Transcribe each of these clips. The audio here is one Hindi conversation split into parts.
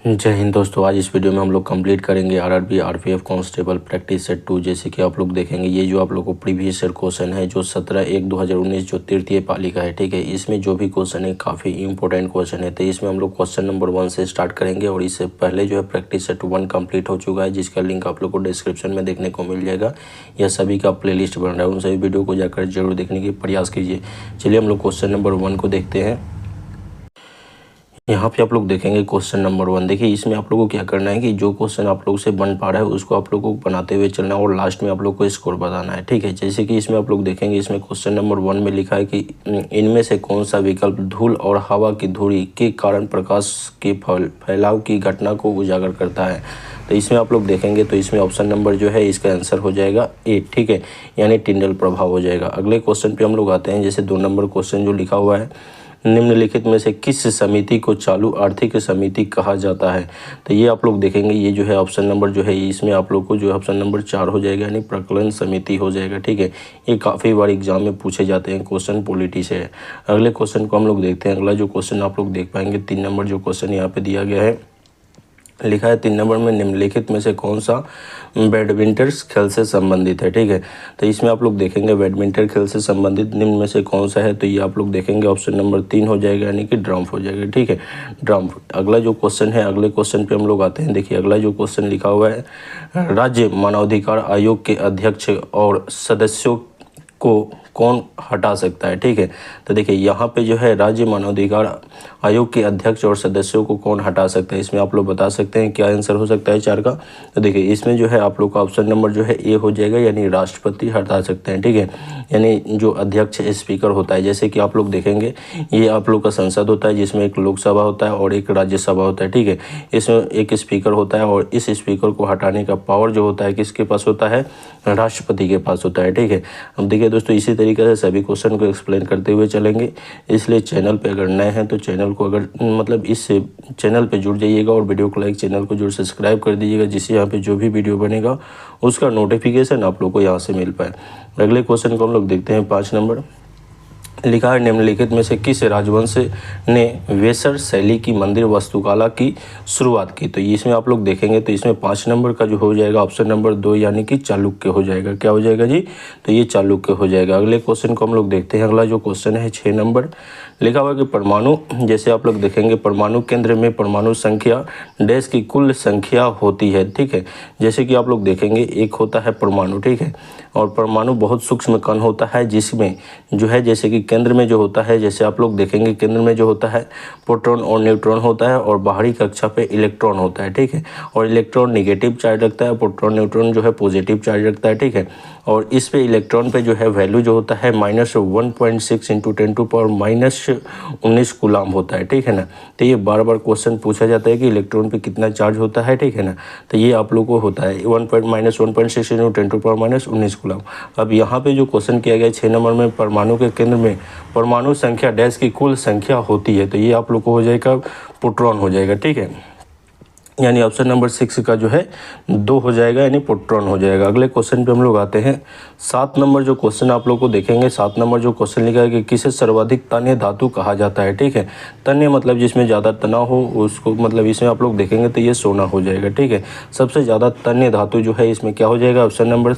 जय हिंद दोस्तों। आज इस वीडियो में हम लोग कंप्लीट करेंगे RRB RPF constable practice set 2। जैसे कि आप लोग देखेंगे ये जो आप लोग को प्रीवियस ईयर क्वेश्चन है जो 17/1/2019 जो तृतीय पाली का है, ठीक है। इसमें जो भी क्वेश्चन है काफ़ी इंपॉर्टेंट क्वेश्चन है। तो इसमें हम लोग क्वेश्चन नंबर 1 से स्टार्ट करेंगे और इससे पहले जो है प्रैक्टिस सेट 1 कंप्लीट हो चुका है, जिसका लिंक आप लोग को डिस्क्रिप्शन में देखने को मिल जाएगा। यह सभी का प्ले लिस्ट बन रहा है, उन सभी वीडियो को जाकर जरूर देखने की प्रयास कीजिए। चलिए हम लोग क्वेश्चन नंबर 1 को देखते हैं। यहाँ पे आप लोग देखेंगे क्वेश्चन नंबर 1। देखिए इसमें आप लोगों को क्या करना है कि जो क्वेश्चन आप लोग से बन पा रहा है उसको आप लोगों को बनाते हुए चलना है और लास्ट में आप लोग को स्कोर बताना है, ठीक है। जैसे कि इसमें आप लोग देखेंगे, इसमें क्वेश्चन नंबर 1 में लिखा है कि इनमें से कौन सा विकल्प धूल और हवा की धुरी के कारण प्रकाश के फैलाव की घटना को उजागर करता है। तो इसमें आप लोग देखेंगे तो इसमें ऑप्शन नंबर जो है इसका आंसर हो जाएगा ए, ठीक है, यानी टिंडल प्रभाव हो जाएगा। अगले क्वेश्चन पे हम लोग आते हैं। जैसे 2 नंबर क्वेश्चन जो लिखा हुआ है, निम्नलिखित में से किस समिति को चालू आर्थिक समिति कहा जाता है। तो ये आप लोग देखेंगे, ये जो है ऑप्शन नंबर जो है इसमें आप लोग को जो है ऑप्शन नंबर 4 हो जाएगा, यानी प्रकलन समिति हो जाएगा, ठीक है। ये काफ़ी बार एग्जाम में पूछे जाते हैं क्वेश्चन, पॉलिटी से है। अगले क्वेश्चन को हम लोग देखते हैं। अगला जो क्वेश्चन आप लोग देख पाएंगे 3 नंबर जो क्वेश्चन यहाँ पे दिया गया है, लिखा है 3 नंबर में निम्नलिखित में से कौन सा बैडमिंटन खेल से संबंधित है, ठीक है। तो इसमें आप लोग देखेंगे बैडमिंटन खेल से संबंधित निम्न में से कौन सा है, तो ये आप लोग देखेंगे ऑप्शन नंबर 3 हो जाएगा, यानी कि ड्रम्प हो जाएगा, ठीक है, ड्रम्प। अगला जो क्वेश्चन है, अगले क्वेश्चन पे हम लोग आते हैं। देखिए अगला जो क्वेश्चन लिखा हुआ है, राज्य मानवाधिकार आयोग के अध्यक्ष और सदस्यों को कौन हटा सकता है, ठीक है। तो देखिए यहाँ पे जो है राज्य मानवाधिकार आयोग के अध्यक्ष और सदस्यों को कौन हटा सकता है, इसमें आप लोग बता सकते हैं क्या आंसर हो सकता है 4 का। तो देखिए इसमें जो है आप लोग का ऑप्शन नंबर जो है ए हो जाएगा, यानी राष्ट्रपति हटा सकते हैं, ठीक है, यानी जो अध्यक्ष स्पीकर होता है। जैसे कि आप लोग देखेंगे ये आप लोग का संसद होता है, जिसमें एक लोकसभा होता है और एक राज्यसभा होता है, ठीक है। इसमें एक स्पीकर होता है और इस स्पीकर को हटाने का पावर जो होता है किसके पास होता है, राष्ट्रपति के पास होता है, ठीक है। अब देखिए दोस्तों इसी तरीके से सभी क्वेश्चन को एक्सप्लेन करते हुए चलेंगे, इसलिए चैनल पे अगर नए हैं तो चैनल को अगर मतलब इस चैनल पे जुड़ जाइएगा और वीडियो को लाइक, चैनल को जरूर सब्सक्राइब कर दीजिएगा, जिससे यहाँ पे जो भी वीडियो बनेगा उसका नोटिफिकेशन आप लोग को यहाँ से मिल पाए। अगले क्वेश्चन को हम लोग देखते हैं। 5 नंबर लिखा है निम्नलिखित में से किस राजवंश ने वेसर शैली की मंदिर वास्तुकला की शुरुआत की। तो इसमें आप लोग देखेंगे तो इसमें 5 नंबर का जो हो जाएगा ऑप्शन नंबर 2, यानी कि चालुक्य हो जाएगा। क्या हो जाएगा जी, तो ये चालुक्य हो जाएगा। अगले क्वेश्चन को हम लोग देखते हैं। अगला जो क्वेश्चन है 6 नंबर लिखा हुआ कि परमाणु, जैसे आप लोग देखेंगे परमाणु केंद्र में परमाणु संख्या डैश की कुल संख्या होती है, ठीक है। जैसे कि आप लोग देखेंगे एक होता है परमाणु, ठीक है, और परमाणु बहुत सूक्ष्म कण होता है, जिसमें जो है जैसे कि केंद्र में जो होता है, जैसे आप लोग देखेंगे केंद्र में जो होता है प्रोटॉन और न्यूट्रॉन होता है और बाहरी कक्षा पे इलेक्ट्रॉन होता है, ठीक है। और इलेक्ट्रॉन नेगेटिव चार्ज रखता है, प्रोटॉन न्यूट्रॉन जो है पॉजिटिव चार्ज रखता है, ठीक है। और इस पे इलेक्ट्रॉन पे जो है वैल्यू जो होता है -1.6 × 10⁻19 कूलाम होता है, ठीक है ना। तो ये बार बार क्वेश्चन पूछा जाता है कि इलेक्ट्रॉन पे कितना चार्ज होता है, ठीक है ना। तो ये आप लोग को होता है -1.6 × 10⁻19 कूलाम। अब यहाँ पे जो क्वेश्चन किया गया 6 नंबर में परमाणु के केंद्र में परमाणु संख्या डैश की कुल संख्या होती है, तो ये आप लोग को हो जाएगा प्रोटॉन हो जाएगा, ठीक है, यानी ऑप्शन नंबर 6 का जो है 2 हो जाएगा, यानी प्रोटॉन हो जाएगा। अगले क्वेश्चन पे हम लोग आते हैं। 7 नंबर जो क्वेश्चन आप लोग को देखेंगे, 7 नंबर जो क्वेश्चन लिखा है कि किसे सर्वाधिक तन्य धातु कहा जाता है, ठीक है। तन्य मतलब जिसमें ज़्यादा तनाव हो उसको, मतलब इसमें आप लोग देखेंगे तो ये सोना हो जाएगा, ठीक है। सबसे ज़्यादा तन्य धातु जो है इसमें क्या हो जाएगा, ऑप्शन नंबर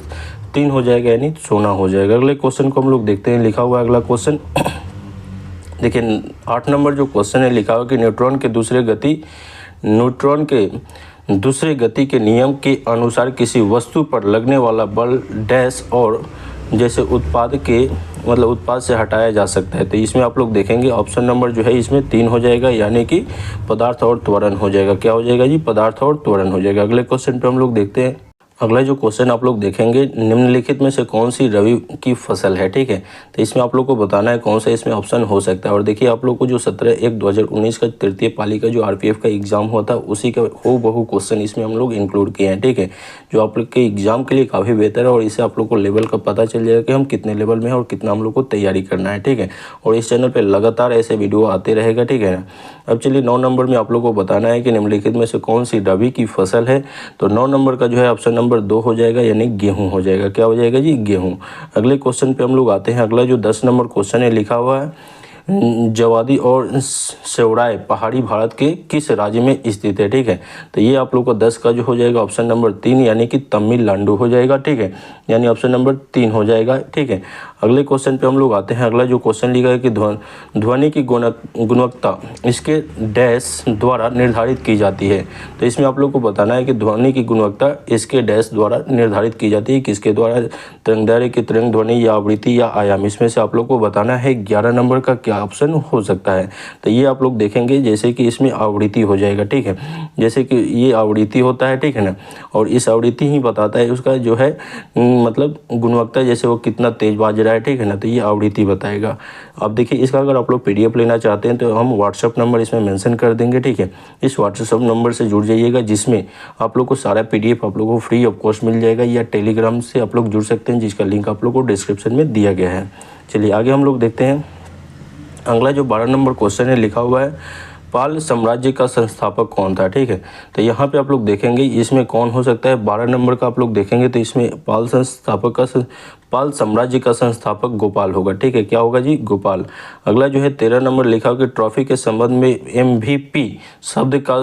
3 हो जाएगा, यानी सोना हो जाएगा। अगले क्वेश्चन को हम लोग देखते हैं। लिखा हुआ है अगला क्वेश्चन देखिए 8 नंबर जो क्वेश्चन है लिखा हुआ कि न्यूट्रॉन के दूसरे गति के नियम के अनुसार किसी वस्तु पर लगने वाला बल डैश और जैसे उत्पाद से हटाया जा सकता है। तो इसमें आप लोग देखेंगे ऑप्शन नंबर जो है इसमें 3 हो जाएगा, यानी कि पदार्थ और त्वरण हो जाएगा। क्या हो जाएगा जी, पदार्थ और त्वरण हो जाएगा। अगले क्वेश्चन पे हम लोग देखते हैं। अगला जो क्वेश्चन आप लोग देखेंगे, निम्नलिखित में से कौन सी रबी की फसल है, ठीक है। तो इसमें आप लोग को बताना है कौन सा इसमें ऑप्शन हो सकता है। और देखिए आप लोग को जो 17/1/2019 का तृतीय पाली का जो आरपीएफ का एग्जाम हुआ था उसी का हूबहू क्वेश्चन इसमें हम लोग इंक्लूड किए हैं, ठीक है, जो आप लोग के एग्जाम के लिए काफ़ी बेहतर है और इससे आप लोग को लेवल का पता चल जाएगा कि हम कितने लेवल में हैं और कितना हम लोग को तैयारी करना है, ठीक है। और इस चैनल पर लगातार ऐसे वीडियो आते रहेगा, ठीक है ना। अब चलिए 9 नंबर में आप लोग को बताना है कि निम्नलिखित में से कौन सी रबी की फसल है। तो 9 नंबर का जो है ऑप्शन नंबर 2 हो जाएगा, यानी गेहूं हो जाएगा। क्या हो जाएगा जी, गेहूं। अगले क्वेश्चन पे हम लोग आते हैं। अगला जो 10 नंबर क्वेश्चन है लिखा हुआ है जवादी और सेवराय पहाड़ी भारत के किस राज्य में स्थित है, ठीक है। तो ये आप लोग को 10 का जो हो जाएगा ऑप्शन नंबर 3 यानी कि तमिलनाडु हो जाएगा, ठीक है, यानी ऑप्शन नंबर 3 हो जाएगा, ठीक है। अगले क्वेश्चन पे हम लोग आते हैं। अगला जो क्वेश्चन लिखा है कि ध्वनि की गुणवत्ता इसके डैश द्वारा निर्धारित की जाती है। तो इसमें आप लोग को बताना है कि ध्वनि की गुणवत्ता इसके डैश द्वारा निर्धारित की जाती है, किसके द्वारा, तरंगदैर्घ्य की तरंग ध्वनि या आवृत्ति या आयाम। इसमें से आप लोग को बताना है 11 नंबर का क्या ऑप्शन हो सकता है। तो ये आप लोग देखेंगे जैसे कि इसमें आवृत्ति हो जाएगा, ठीक है, जैसे कि ये आवृत्ति होता है, ठीक है ना, और इस आवृत्ति ही बताता है उसका जो है मतलब गुणवत्ता, जैसे वो कितना तेज बाज रहा है, ठीक है ना, तो ये आवृत्ति बताएगा। अब देखिए इसका अगर आप लोग PDF लेना चाहते हैं तो हम व्हाट्सअप नंबर इसमें मेंशन कर देंगे, ठीक है। इस व्हाट्सअप नंबर से जुड़ जाइएगा जिसमें आप लोग को सारा PDF आप लोग को फ्री ऑफ कॉस्ट मिल जाएगा, या टेलीग्राम से आप लोग जुड़ सकते हैं जिसका लिंक आप लोग को डिस्क्रिप्शन में दिया गया है। चलिए आगे हम लोग देखते हैं। अगला जो 12 नंबर क्वेश्चन है लिखा हुआ है पाल साम्राज्य का संस्थापक कौन था, ठीक है। तो यहाँ पे आप लोग देखेंगे इसमें कौन हो सकता है। 12 नंबर का आप लोग देखेंगे तो इसमें पाल साम्राज्य का संस्थापक गोपाल होगा, ठीक है, क्या होगा जी, गोपाल। अगला जो है 13 नंबर लिखा हुआ कि ट्रॉफी के संबंध में MVP शब्द का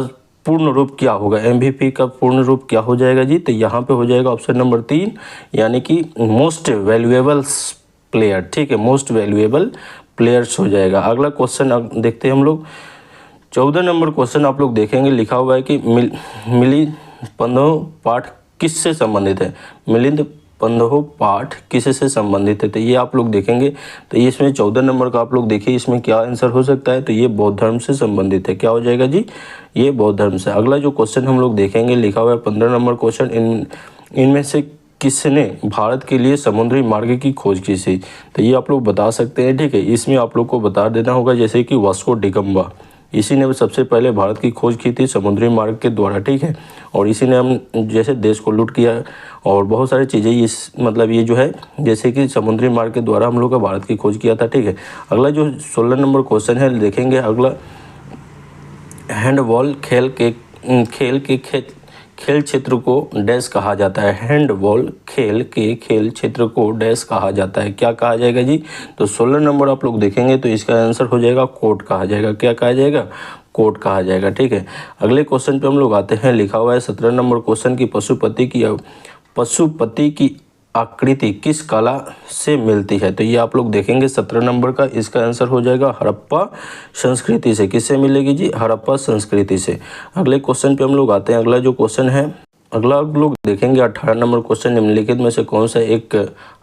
पूर्ण रूप क्या होगा। MVP का पूर्ण रूप क्या हो जाएगा जी, तो यहाँ पे हो जाएगा ऑप्शन नंबर 3 यानी कि मोस्ट वैल्यूएबल प्लेयर, ठीक है, मोस्ट वैल्यूएबल प्लेयर्स हो जाएगा। अगला क्वेश्चन देखते हैं हम लोग। 14 नंबर क्वेश्चन आप लोग देखेंगे लिखा हुआ है कि मिलिंद पंधो पाठ किससे संबंधित है। मिलिंद पंधो पाठ किससे संबंधित है, तो ये आप लोग देखेंगे तो ये इसमें 14 नंबर का आप लोग देखिए इसमें क्या आंसर हो सकता है, तो ये बौद्ध धर्म से संबंधित है, क्या हो जाएगा जी, ये बौद्ध धर्म से। अगला जो क्वेश्चन हम लोग देखेंगे लिखा हुआ है 15 नंबर क्वेश्चन, इनमें से किसने भारत के लिए समुद्री मार्ग की खोज की थी, तो ये आप लोग बता सकते हैं, ठीक है। इसमें आप लोग को बता देना होगा जैसे कि वास्को डिगम्बा, इसी ने सबसे पहले भारत की खोज की थी समुद्री मार्ग के द्वारा, ठीक है, और इसी ने हम जैसे देश को लूट किया और बहुत सारी चीज़ें इस मतलब ये जो है जैसे कि समुद्री मार्ग के द्वारा हम लोग का भारत की खोज किया था, ठीक है। अगला जो 16 नंबर क्वेश्चन है देखेंगे। अगला हैंडबॉल खेल क्षेत्र को डैश कहा जाता है। हैंडबॉल खेल क्षेत्र को डैश कहा जाता है, क्या कहा जाएगा जी, तो 16 नंबर आप लोग देखेंगे तो इसका आंसर हो जाएगा कोर्ट कहा जाएगा, क्या कहा जाएगा, कोर्ट कहा जाएगा, ठीक है। अगले क्वेश्चन पे हम लोग आते हैं। लिखा हुआ है 17 नंबर क्वेश्चन की पशुपति की आकृति किस कला से मिलती है, तो ये आप लोग देखेंगे 17 नंबर का इसका आंसर हो जाएगा हड़प्पा संस्कृति से। किससे मिलेगी जी, हड़प्पा संस्कृति से। अगले क्वेश्चन पे हम लोग आते हैं। अगला जो क्वेश्चन है अगला लोग देखेंगे 18 नंबर क्वेश्चन, निम्नलिखित में से कौन सा एक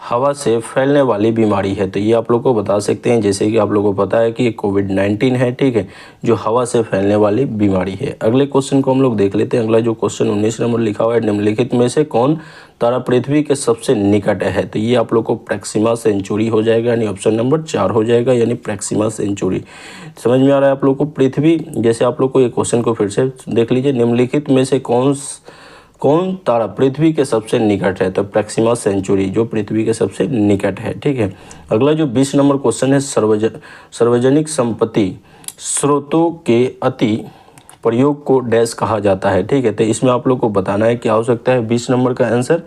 हवा से फैलने वाली बीमारी है, तो ये आप लोग को बता सकते हैं जैसे कि आप लोगों को पता है कि कोविड-19 है, ठीक है, जो हवा से फैलने वाली बीमारी है। अगले क्वेश्चन को हम लोग देख लेते हैं। अगला जो क्वेश्चन 19 नंबर लिखा हुआ है, निम्नलिखित में से कौन तारा पृथ्वी के सबसे निकट है, तो ये आप लोग को प्रैक्सिमा सेंचुरी हो जाएगा, यानी ऑप्शन नंबर 4 हो जाएगा, यानी प्रैक्सिमा सेंचुरी। समझ में आ रहा है आप लोग को। पृथ्वी जैसे आप लोग को ये क्वेश्चन को फिर से देख लीजिए, निम्नलिखित में से कौन तारा पृथ्वी के सबसे निकट है, तो प्रैक्सिमा सेंचुरी जो पृथ्वी के सबसे निकट है, ठीक है। अगला जो 20 नंबर क्वेश्चन है, सार्वजनिक संपत्ति स्रोतों के अति प्रयोग को डैश कहा जाता है, ठीक है। तो इसमें आप लोग को बताना है क्या हो सकता है 20 नंबर का आंसर।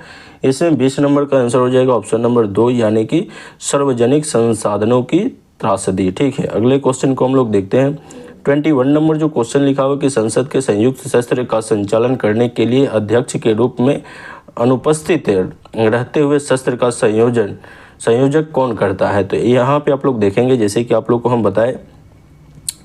इसमें 20 नंबर का आंसर हो जाएगा ऑप्शन नंबर 2 यानी कि सार्वजनिक संसाधनों की त्रासदी, ठीक है। अगले क्वेश्चन को हम लोग देखते हैं। 21 नंबर जो क्वेश्चन लिखा हुआ कि संसद के संयुक्त सत्र का संचालन करने के लिए अध्यक्ष के रूप में अनुपस्थित रहते हुए सत्र का संयोजक कौन करता है, तो यहाँ पे आप लोग देखेंगे जैसे कि आप लोग को हम बताएं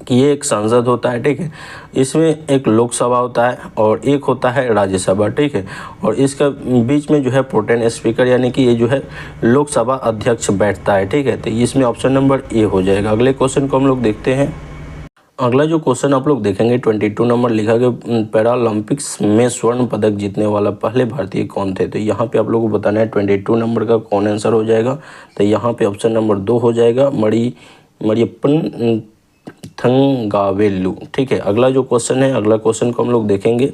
कि ये एक सांसद होता है, ठीक है। इसमें एक लोकसभा होता है और एक होता है राज्यसभा, ठीक है, और इसका बीच में जो है प्रोटेम स्पीकर यानी कि ये जो है लोकसभा अध्यक्ष बैठता है, ठीक है। तो इसमें ऑप्शन नंबर ए हो जाएगा। अगले क्वेश्चन को हम लोग देखते हैं। अगला जो क्वेश्चन आप लोग देखेंगे 22 नंबर लिखा गया पैरालंपिक्स में स्वर्ण पदक जीतने वाला पहले भारतीय कौन थे, तो यहाँ पे आप लोगों को बताना है 22 नंबर का कौन आंसर हो जाएगा, तो यहाँ पे ऑप्शन नंबर 2 हो जाएगा मरियप्पन थंगावेलु, ठीक है। अगला जो क्वेश्चन है अगला क्वेश्चन को हम लोग देखेंगे।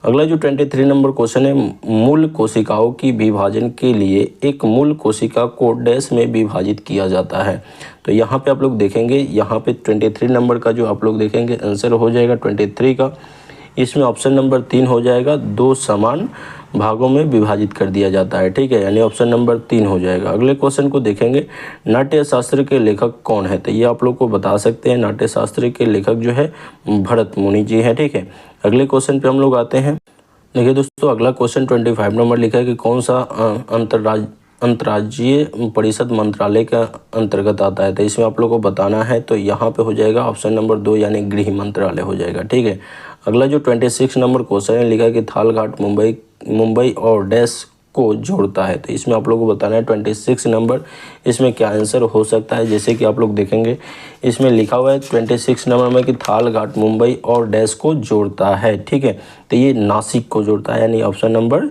अगला जो 23 नंबर क्वेश्चन है, मूल कोशिकाओं की विभाजन के लिए एक मूल कोशिका को डैश में विभाजित किया जाता है, तो यहाँ पे आप लोग देखेंगे यहाँ पे 23 नंबर का जो आप लोग देखेंगे आंसर हो जाएगा 23 का। इसमें ऑप्शन नंबर 3 हो जाएगा 2 समान भागों में विभाजित कर दिया जाता है, ठीक है, यानी ऑप्शन नंबर 3 हो जाएगा। अगले क्वेश्चन को देखेंगे, नाट्य शास्त्र के लेखक कौन है? तो ये आप लोग को बता सकते हैं, नाट्य शास्त्र के लेखक जो है भरत मुनि जी हैं, ठीक है। अगले क्वेश्चन पे हम लोग आते हैं। देखिए दोस्तों, अगला क्वेश्चन 25 नंबर लिखा है कि कौन सा अंतर्राज्यीय परिषद मंत्रालय के अंतर्गत आता है? तो इसमें आप लोग को बताना है, तो यहाँ पे हो जाएगा ऑप्शन नंबर 2 यानी गृह मंत्रालय हो जाएगा, ठीक है। अगला जो 26 नंबर क्वेश्चन है लिखा है कि थालघाट मुंबई और डैश को जोड़ता है। तो इसमें आप लोगों को बताना है 26 नंबर, इसमें क्या आंसर हो सकता है? जैसे कि आप लोग देखेंगे इसमें लिखा हुआ है 26 नंबर में कि थालघाट मुंबई और डैश को जोड़ता है, ठीक है। तो ये नासिक को जोड़ता है, यानी ऑप्शन नंबर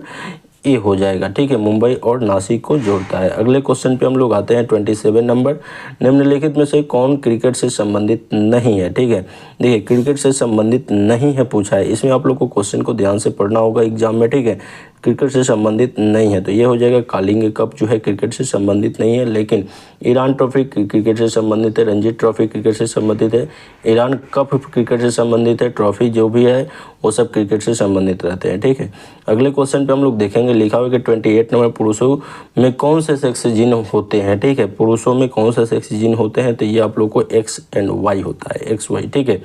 ए हो जाएगा, ठीक है, मुंबई और नासिक को जोड़ता है। अगले क्वेश्चन पे हम लोग आते हैं 27 नंबर, निम्नलिखित में से कौन क्रिकेट से संबंधित नहीं है? ठीक है, देखिए क्रिकेट से संबंधित नहीं है पूछा है, इसमें आप लोग को क्वेश्चन को ध्यान से पढ़ना होगा एग्जाम में, ठीक है। क्रिकेट से संबंधित नहीं है तो ये हो जाएगा कालिंग कप जो है क्रिकेट से संबंधित नहीं है, लेकिन ईरान ट्रॉफी क्रिकेट से संबंधित है, रणजी ट्रॉफी क्रिकेट से संबंधित है, ईरान कप क्रिकेट से संबंधित है, ट्रॉफी जो भी है वो सब क्रिकेट से संबंधित रहते हैं, ठीक है। अगले क्वेश्चन पे हम लोग देखेंगे, लिखा हुआ है कि 28 नंबर, पुरुषों में कौन से सेक्स जीन होते हैं? ठीक है, पुरुषों में कौन से सेक्स जीन होते हैं? तो ये आप लोग को एक्स एंड वाई होता है, एक्स वाई, ठीक है।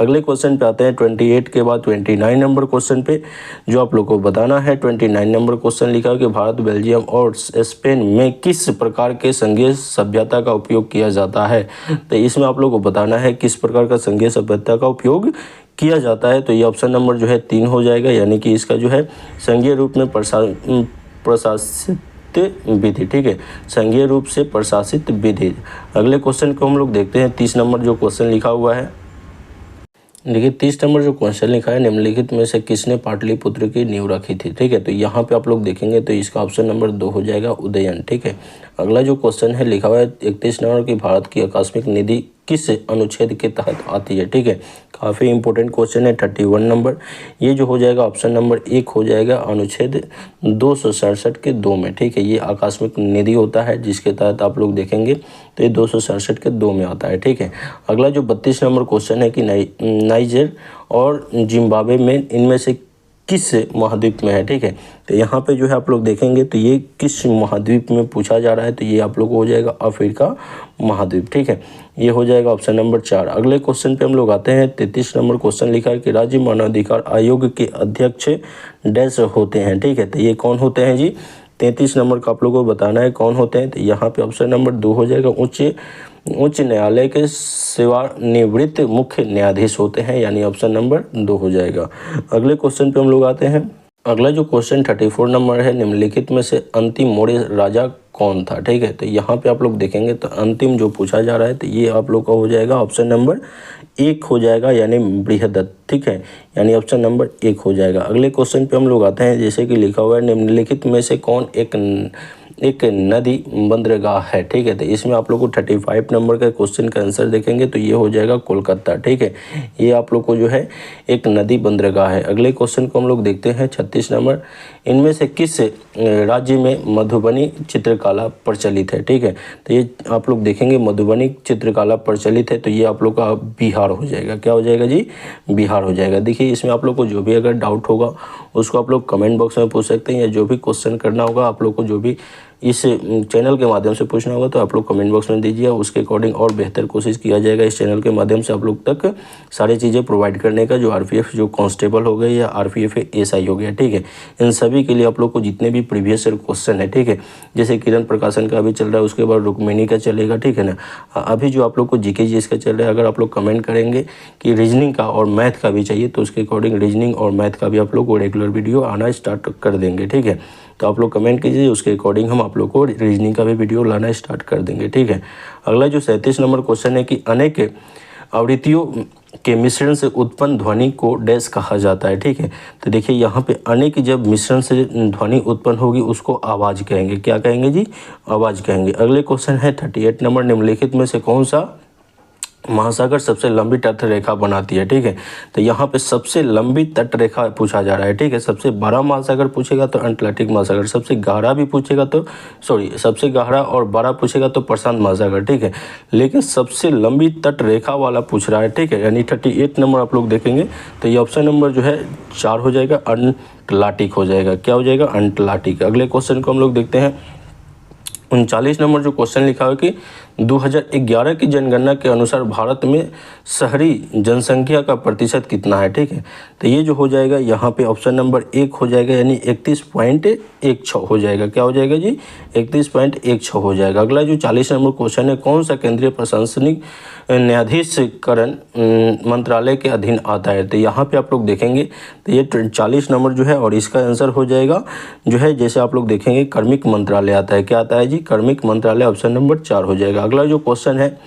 अगले क्वेश्चन पे आते हैं 28 के बाद 29 नंबर क्वेश्चन पे, जो आप लोग को बताना है। 29 नंबर क्वेश्चन लिखा है कि भारत, बेल्जियम और स्पेन में किस प्रकार के संघीय सभ्यता का उपयोग किया जाता है? तो इसमें आप लोग को बताना है किस प्रकार का संघीय सभ्यता का उपयोग किया जाता है। तो ये ऑप्शन नंबर जो है 3 हो जाएगा, यानी कि इसका जो है संघीय रूप में प्रशासित विधि, ठीक है, संघीय रूप से प्रशासित विधि। अगले क्वेश्चन को हम लोग देखते हैं, 30 नंबर जो क्वेश्चन लिखा हुआ है। देखिए 30 नंबर जो क्वेश्चन लिखा है, निम्नलिखित में से किसने पाटलिपुत्र की नींव रखी थी? ठीक है, तो यहाँ पे आप लोग देखेंगे तो इसका ऑप्शन नंबर 2 हो जाएगा, उदयन, ठीक है। अगला जो क्वेश्चन है लिखा हुआ है 31 नंबर की, भारत की आकस्मिक निधि किस अनुच्छेद के तहत आती है? ठीक है, काफ़ी इंपॉर्टेंट क्वेश्चन है। 31 नंबर, ये जो हो जाएगा ऑप्शन नंबर 1 हो जाएगा, अनुच्छेद 267 के 2 में, ठीक है। ये आकस्मिक निधि होता है जिसके तहत आप लोग देखेंगे तो ये 267 के 2 में आता है, ठीक है। अगला जो 32 नंबर क्वेश्चन है कि नाइजर और जिम्बाब्वे में इनमें से किस महाद्वीप में है? ठीक है, तो यहाँ पे जो है आप लोग देखेंगे तो ये किस महाद्वीप में पूछा जा रहा है, तो ये आप लोग को हो जाएगा अफ्रीका महाद्वीप, ठीक है। ये हो जाएगा ऑप्शन नंबर 4। अगले क्वेश्चन पे हम लोग आते हैं। 33 नंबर क्वेश्चन लिखा है कि राज्य मानवाधिकार आयोग के अध्यक्ष डैश होते हैं, ठीक है, तो ये कौन होते हैं जी? 33 नंबर का आप लोगों को बताना है कौन होते हैं, तो यहाँ पे ऑप्शन नंबर 2 हो जाएगा, उच्च न्यायालय के सेवानिवृत्त मुख्य न्यायाधीश होते हैं, यानी ऑप्शन नंबर 2 हो जाएगा। अगले क्वेश्चन पे हम लोग आते हैं। अगला जो क्वेश्चन 34 नंबर है, निम्नलिखित में से अंतिम मौर्य राजा कौन था? ठीक है, तो यहाँ पे आप लोग देखेंगे तो अंतिम जो पूछा जा रहा है तो ये आप लोग का हो जाएगा ऑप्शन नंबर 1 हो जाएगा, यानी बृहदत्त, ठीक है, यानी ऑप्शन नंबर 1 हो जाएगा। अगले क्वेश्चन पे हम लोग आते हैं, जैसे कि लिखा हुआ है निम्नलिखित में से कौन एक नदी बंदरगाह है? ठीक है, तो इसमें आप लोग को 35 नंबर का क्वेश्चन का आंसर देखेंगे तो ये हो जाएगा कोलकाता, ठीक है। ये आप लोग को जो है एक नदी बंदरगाह है। अगले क्वेश्चन को हम लोग देखते हैं 36 नंबर, इनमें से किस राज्य में मधुबनी चित्रकला प्रचलित है? ठीक है, तो ये आप लोग देखेंगे मधुबनी चित्रकला प्रचलित है, तो ये आप लोग का बिहार हो जाएगा। क्या हो जाएगा जी? बिहार हो जाएगा। देखिए इसमें आप लोग को जो भी अगर डाउट होगा उसको आप लोग कमेंट बॉक्स में पूछ सकते हैं, या जो भी क्वेश्चन करना होगा आप लोग को जो भी इस चैनल के माध्यम से पूछना होगा तो आप लोग कमेंट बॉक्स में दीजिए, उसके अकॉर्डिंग और बेहतर कोशिश किया जाएगा इस चैनल के माध्यम से आप लोग तक सारी चीज़ें प्रोवाइड करने का, जो आरपीएफ जो कांस्टेबल हो गए या आरपीएफ एसआई हो गया, ठीक है, इन सभी के लिए आप लोग को जितने भी प्रीवियस ईयर क्वेश्चन है, ठीक है, जैसे किरण प्रकाशन का अभी चल रहा है, उसके बाद रुक्मिणी का चलेगा, ठीक है ना। अभी जो आप लोग को जीके जीएस का चल रहा है, अगर आप लोग कमेंट करेंगे कि रीजनिंग का और मैथ का भी चाहिए तो उसके अकॉर्डिंग रीजनिंग और मैथ का भी आप लोग को रेगुलर वीडियो आना स्टार्ट कर देंगे, ठीक है। तो आप लोग कमेंट कीजिए, उसके अकॉर्डिंग हम आप लोग को रीजनिंग का भी वीडियो लाना स्टार्ट कर देंगे, ठीक है। अगला जो 37 नंबर क्वेश्चन है कि अनेक आवृत्तियों के मिश्रण से उत्पन्न ध्वनि को डैश कहा जाता है? ठीक है, तो देखिए यहाँ पे अनेक जब मिश्रण से ध्वनि उत्पन्न होगी उसको आवाज़ कहेंगे। क्या कहेंगे जी? आवाज़ कहेंगे। अगले क्वेश्चन है 38 नंबर, निम्नलिखित में से कौन सा महासागर सबसे लंबी तट रेखा बनाती है, ठीक है। तो यहाँ पे सबसे लंबी तट रेखा पूछा जा रहा है, ठीक है। सबसे बड़ा महासागर पूछेगा तो अटलांटिक महासागर, सबसे गहरा भी पूछेगा तो सबसे गहरा और बड़ा पूछेगा तो प्रशांत महासागर, ठीक है। लेकिन सबसे लंबी तट रेखा वाला पूछ रहा है, ठीक है, यानी 38 नंबर आप लोग देखेंगे तो ये ऑप्शन नंबर जो है 4 हो जाएगा, अटलांटिक हो जाएगा। क्या हो जाएगा? अटलांटिक। अगले क्वेश्चन को हम लोग देखते हैं। 39 नंबर जो क्वेश्चन लिखा है कि 2011 की जनगणना के अनुसार भारत में शहरी जनसंख्या का प्रतिशत कितना है, ठीक है। तो ये जो हो जाएगा यहाँ पे ऑप्शन नंबर 1 हो जाएगा, यानी 31.16 हो जाएगा। क्या हो जाएगा जी? 31.16 हो जाएगा। अगला जो 40 नंबर क्वेश्चन है, कौन सा केंद्रीय प्रशासनिक न्यायाधीशकरण मंत्रालय के अधीन आता है? तो यहाँ पे आप लोग देखेंगे तो ये 40 नंबर जो है और इसका आंसर हो जाएगा जो है, जैसे आप लोग देखेंगे कार्मिक मंत्रालय आता है। क्या आता है जी? कार्मिक मंत्रालय, ऑप्शन नंबर 4 हो जाएगा। अगला जो क्वेश्चन है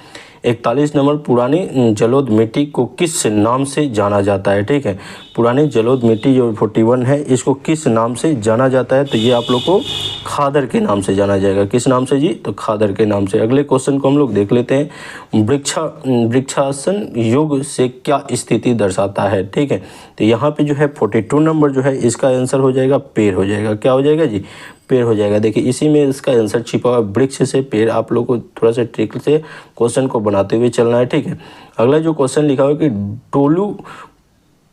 41 नंबर, पुरानी जलोढ़ मिट्टी को किस नाम से जाना जाता है, ठीक है। पुरानी जलोढ़ मिट्टी जो 41 है, इसको किस नाम से जाना जाता है? तो ये आप लोग को खादर के नाम से जाना जाएगा। किस नाम से जी? तो खादर के नाम से। अगले क्वेश्चन को हम लोग देख लेते हैं। वृक्षासन योग से क्या स्थिति दर्शाता है, ठीक है। तो यहाँ पे जो है 42 नंबर जो है इसका आंसर हो जाएगा पेड़ हो जाएगा। क्या हो जाएगा जी? पेड़ हो जाएगा। देखिए इसी में इसका आंसर छिपा हुआ, वृक्ष से पेड़। आप लोग को थोड़ा सा ट्रिक से क्वेश्चन को बनाते हुए चलना है, ठीक है। अगला जो क्वेश्चन लिखा हुआ है कि डोलू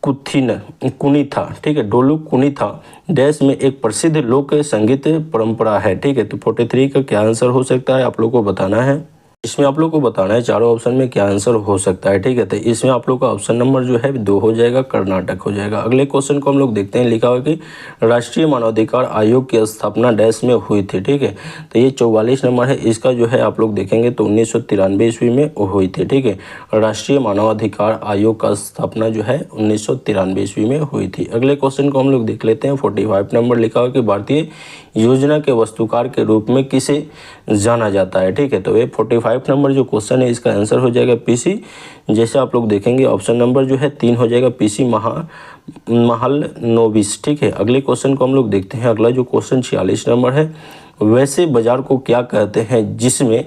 कुनीथा, ठीक है, डोलू कुनीथा डैश में एक प्रसिद्ध लोक संगीत परंपरा है, ठीक है। तो 43 का क्या आंसर हो सकता है आप लोग को बताना है। इसमें आप लोग को बताना है चारों ऑप्शन में क्या आंसर हो सकता है, ठीक है। तो इसमें आप लोग का ऑप्शन नंबर जो है 2 हो जाएगा, कर्नाटक हो जाएगा। अगले क्वेश्चन को हम लोग देखते हैं। लिखा हुआ कि राष्ट्रीय मानवाधिकार आयोग की स्थापना डैश में हुई थी, ठीक है। तो ये 44 नंबर है। इसका जो है आप लोग देखेंगे तो 1993 ईस्वी में हुई थी, ठीक है। राष्ट्रीय मानवाधिकार आयोग का स्थापना जो है 1993 ईस्वी में हुई थी। अगले क्वेश्चन को हम लोग देख लेते हैं। 45 नंबर लिखा हुआ कि भारतीय योजना के वस्तुकार के रूप में किसे जाना जाता है, ठीक है। तो ये 45 नंबर जो क्वेश्चन है इसका आंसर हो जाएगा पीसी। जैसे आप लोग देखेंगे ऑप्शन नंबर जो है 3 हो जाएगा, पीसी महालनोबिस, ठीक है। अगले क्वेश्चन को हम लोग देखते हैं। अगला जो क्वेश्चन 46 नंबर है, वैसे बाजार को क्या कहते हैं जिसमें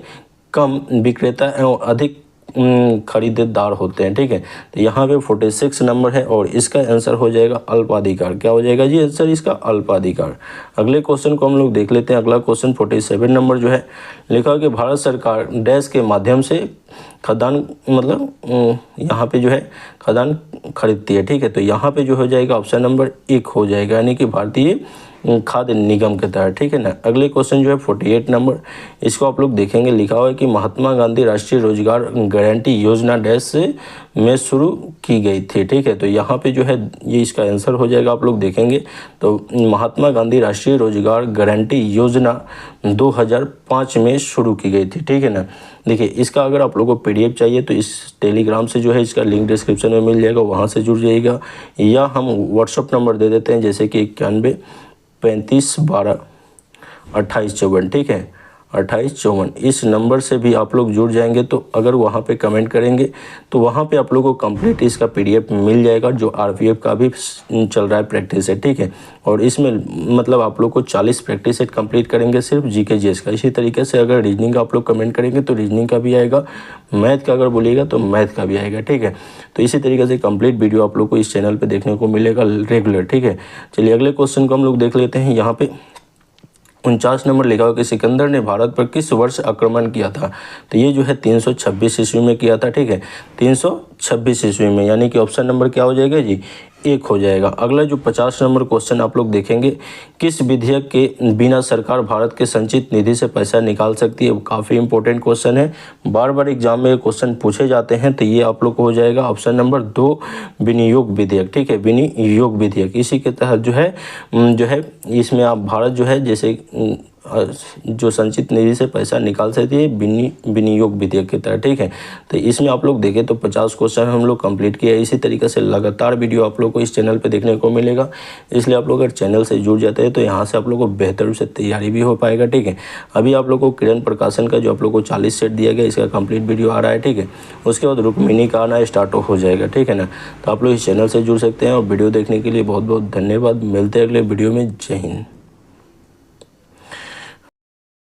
कम विक्रेता एवं अधिक खरीदार होते हैं, ठीक है। तो यहाँ पे 46 नंबर है और इसका आंसर हो जाएगा अल्पाधिकार। क्या हो जाएगा जी आंसर इसका? अल्पाधिकार। अगले क्वेश्चन को हम लोग देख लेते हैं। अगला क्वेश्चन 47 नंबर जो है लिखा है कि भारत सरकार डैश के माध्यम से खदान, मतलब यहाँ पे जो है खदान खरीदती है, ठीक है। तो यहाँ पे जो हो जाएगा ऑप्शन नंबर 1 हो जाएगा, यानी कि भारतीय खाद्य निगम के तहत, ठीक है ना। अगले क्वेश्चन जो है 48 नंबर, इसको आप लोग देखेंगे। लिखा हुआ है कि महात्मा गांधी राष्ट्रीय रोजगार गारंटी योजना डैश में शुरू की गई थी, ठीक है। तो यहाँ पे जो है ये इसका आंसर हो जाएगा। आप लोग देखेंगे तो महात्मा गांधी राष्ट्रीय रोजगार गारंटी योजना 2005 में शुरू की गई थी, ठीक है ना। देखिए इसका अगर आप लोगों को पीडीएफ चाहिए तो इस टेलीग्राम से जो है इसका लिंक डिस्क्रिप्शन में मिल जाएगा, वहाँ से जुड़ जाइएगा, या हम व्हाट्सअप नंबर दे देते हैं जैसे कि 91 35 12 28 54, ठीक है, 28 54। इस नंबर से भी आप लोग जुड़ जाएंगे। तो अगर वहाँ पे कमेंट करेंगे तो वहाँ पे आप लोगों को कंप्लीट इसका पीडीएफ मिल जाएगा, जो आरपीएफ का भी चल रहा है प्रैक्टिस सेट, ठीक है। और इसमें मतलब आप लोग को 40 प्रैक्टिस सेट कंप्लीट करेंगे सिर्फ जीके जीएस का। इसी तरीके से अगर रीजनिंग का आप लोग कमेंट करेंगे तो रीजनिंग का भी आएगा, मैथ का अगर बोलिएगा तो मैथ का भी आएगा, ठीक है। तो इसी तरीके से कंप्लीट वीडियो आप लोग को इस चैनल पर देखने को मिलेगा रेगुलर, ठीक है। चलिए अगले क्वेश्चन को हम लोग देख लेते हैं। यहाँ पे 49 नंबर लिखा हुआ कि सिकंदर ने भारत पर किस वर्ष आक्रमण किया था? तो ये जो है 326 ईस्वी में किया था, ठीक है, 326 ईस्वी में, यानी कि ऑप्शन नंबर क्या हो जाएगा जी? 1 हो जाएगा। अगला जो 50 नंबर क्वेश्चन आप लोग देखेंगे, किस विधेयक के बिना सरकार भारत के संचित निधि से पैसा निकाल सकती है? काफ़ी इंपॉर्टेंट क्वेश्चन है, बार बार एग्जाम में क्वेश्चन पूछे जाते हैं। तो ये आप लोग को हो जाएगा ऑप्शन नंबर 2 विनियोग विधेयक, ठीक है, विनियोग विधेयक। इसी के तहत जो है इसमें आप भारत जो है जैसे जो संचित निधि से पैसा निकाल सकती है विनियोग विधेयक के तहत, ठीक है। तो इसमें आप लोग देखें तो 50 क्वेश्चन हम लोग कंप्लीट किए। इसी तरीके से लगातार वीडियो आप लोग को इस चैनल पे देखने को मिलेगा, इसलिए आप लोग अगर चैनल से जुड़ जाते हैं तो यहाँ से आप लोग को बेहतर से तैयारी भी हो पाएगा, ठीक है। अभी आप लोग को किरण प्रकाशन का जो आप लोग को 40 सेट दिया गया, इसका कंप्लीट वीडियो आ रहा है, ठीक है। उसके बाद रुक्मिणी का आना स्टार्ट हो जाएगा, ठीक है ना। तो आप लोग इस चैनल से जुड़ सकते हैं और वीडियो देखने के लिए बहुत बहुत धन्यवाद। मिलते हैं अगले वीडियो में। जय हिंद।